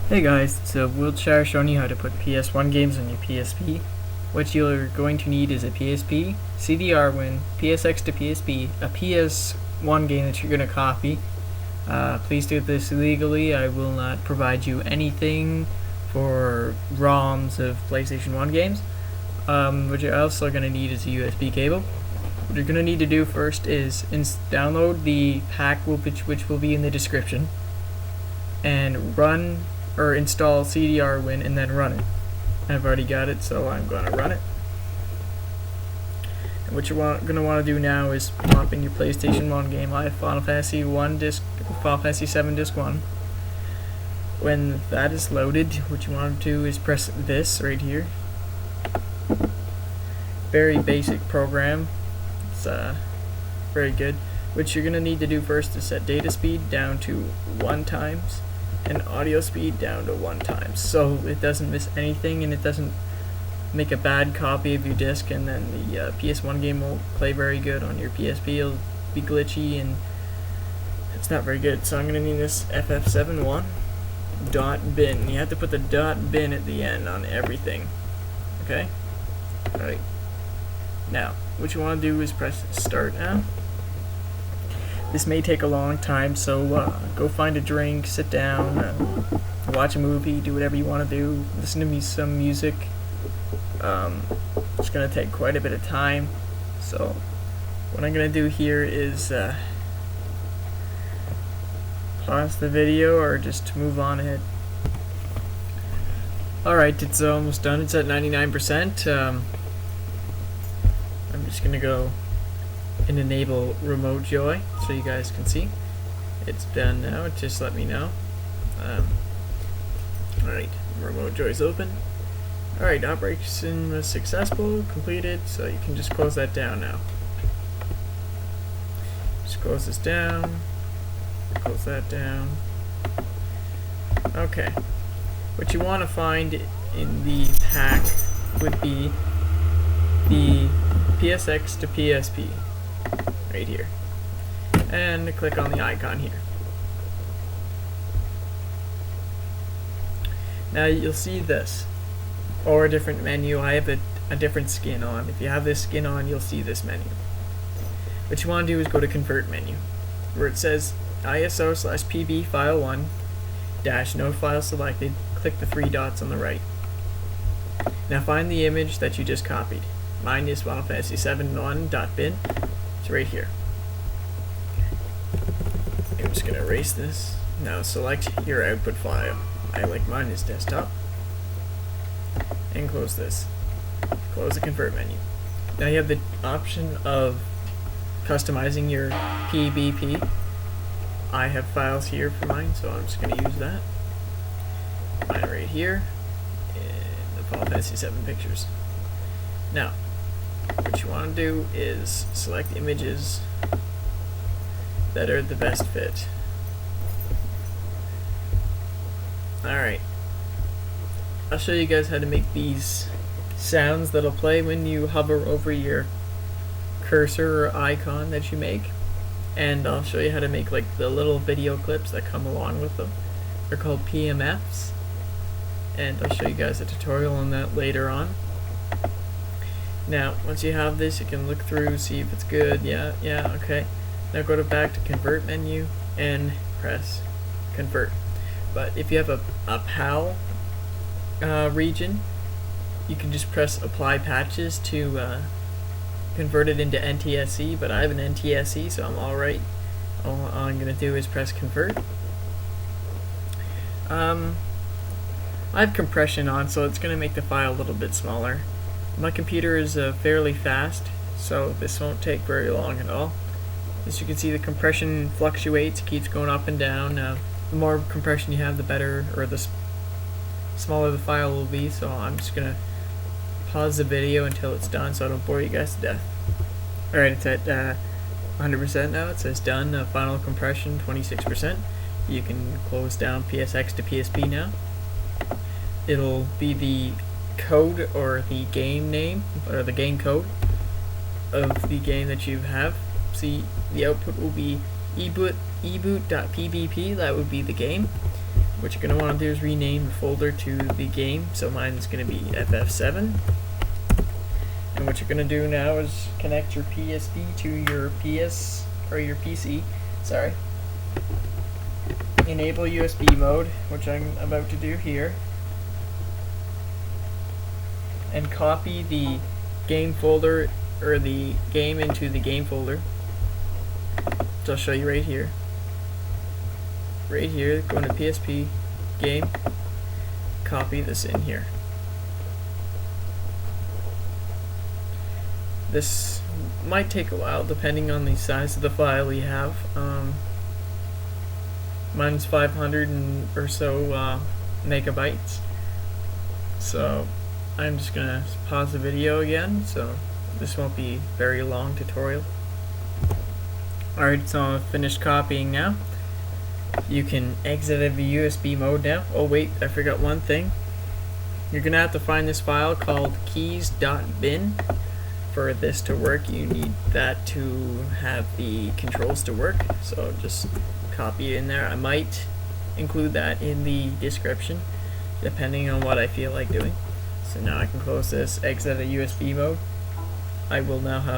Hey guys, it's Wheelchair showing you how to put PS1 games on your PSP. What you're going to need is a PSP, CDR win, PSX to PSP, a PS1 game that you're going to copy. Please do this legally. I will not provide you anything for ROMs of PlayStation 1 games. What you're also going to need is a USB cable. What you're going to need to do first is download the pack which will be in the description and run or install CDR Win and then run it. I've already got it, so I'm going to run it. And what you're going to want to do now is pop in your PlayStation 1 game. I have Final Fantasy 7 Disc 1. When that is loaded, what you want to do is press this right here. Very basic program. It's very good. What you're going to need to do first is set data speed down to 1 times. And audio speed down to 1 times, so it doesn't miss anything and it doesn't make a bad copy of your disc, and then the PS1 game won't play very good on your PSP. It'll be glitchy and it's not very good. So I'm going to need this FF71.bin. You have to put the .bin at the end on everything. Okay? Alright. Now, what you want to do is press start now. This may take a long time, so go find a drink, sit down, watch a movie, do whatever you want to do, listen to some music. It's going to take quite a bit of time, so what I'm going to do here is pause the video or just move on ahead. Alright, it's almost done. It's at 99%. I'm just going to go and enable remote joy so you guys can see it's done now. Just let me know. Alright, remote joy is open. Alright, operation was successful, completed, so you can just close that down now. Just close this down, close that down. Okay, what you want to find in the pack would be the PSX to PSP. Right here, and click on the icon here. Now you'll see this or a different menu. I have a different skin on. If you have this skin on, you'll see this menu. What you want to do is go to convert menu where it says ISO/PB file 1 dash no file selected. Click the 3 dots on the right. Now find the image that you just copied. Mine is Final Fantasy 7.1.bin. Right here. I'm just gonna erase this. Now select your output file. I like mine is desktop. And close this. Close the convert menu. Now you have the option of customizing your PBP. I have files here for mine, so I'm just gonna use that. Mine right here. And the Final Fantasy 7 pictures. Now, what you want to do is select images that are the best fit. Alright, I'll show you guys how to make these sounds that'll play when you hover over your cursor or icon that you make, and I'll show you how to make like the little video clips that come along with them. They're called PMFs, and I'll show you guys a tutorial on that later on. Now, once you have this, you can look through, see if it's good. Yeah, okay. Now go back to convert menu and press convert. But if you have a PAL region, you can just press apply patches to convert it into NTSC, but I have an NTSC, so I'm alright. All I'm going to do is press convert. I have compression on, so it's going to make the file a little bit smaller. My computer is fairly fast, so this won't take very long at all. As you can see, the compression fluctuates, keeps going up and down. The more compression you have, the better, or the smaller the file will be, so I'm just going to pause the video until it's done so I don't bore you guys to death. Alright, it's at 100% now. It says done, final compression 26%. You can close down PSX to PSP now. It'll be the code or the game name or the game code of the game that you have. See, the output will be eboot.pbp, that would be the game, what you're going to want to do is rename the folder to the game. So mine's going to be FF7. And what you're going to do now is connect your PSP to your your PC. Sorry. Enable USB mode, which I'm about to do here. And copy the game folder, or the game, into the game folder. So I'll show you right here. Right here, go into PSP, game, copy this in here. This might take a while depending on the size of the file you have. Mine's 500 or so megabytes. So I'm just gonna pause the video again, so this won't be a very long tutorial. Alright, so I've finished copying now. You can exit the USB mode now. Oh wait, I forgot one thing. You're gonna have to find this file called keys.bin. For this to work, you need that to have the controls to work, so just copy it in there. I might include that in the description depending on what I feel like doing. So now I can close this, exit a USB mode. I will now have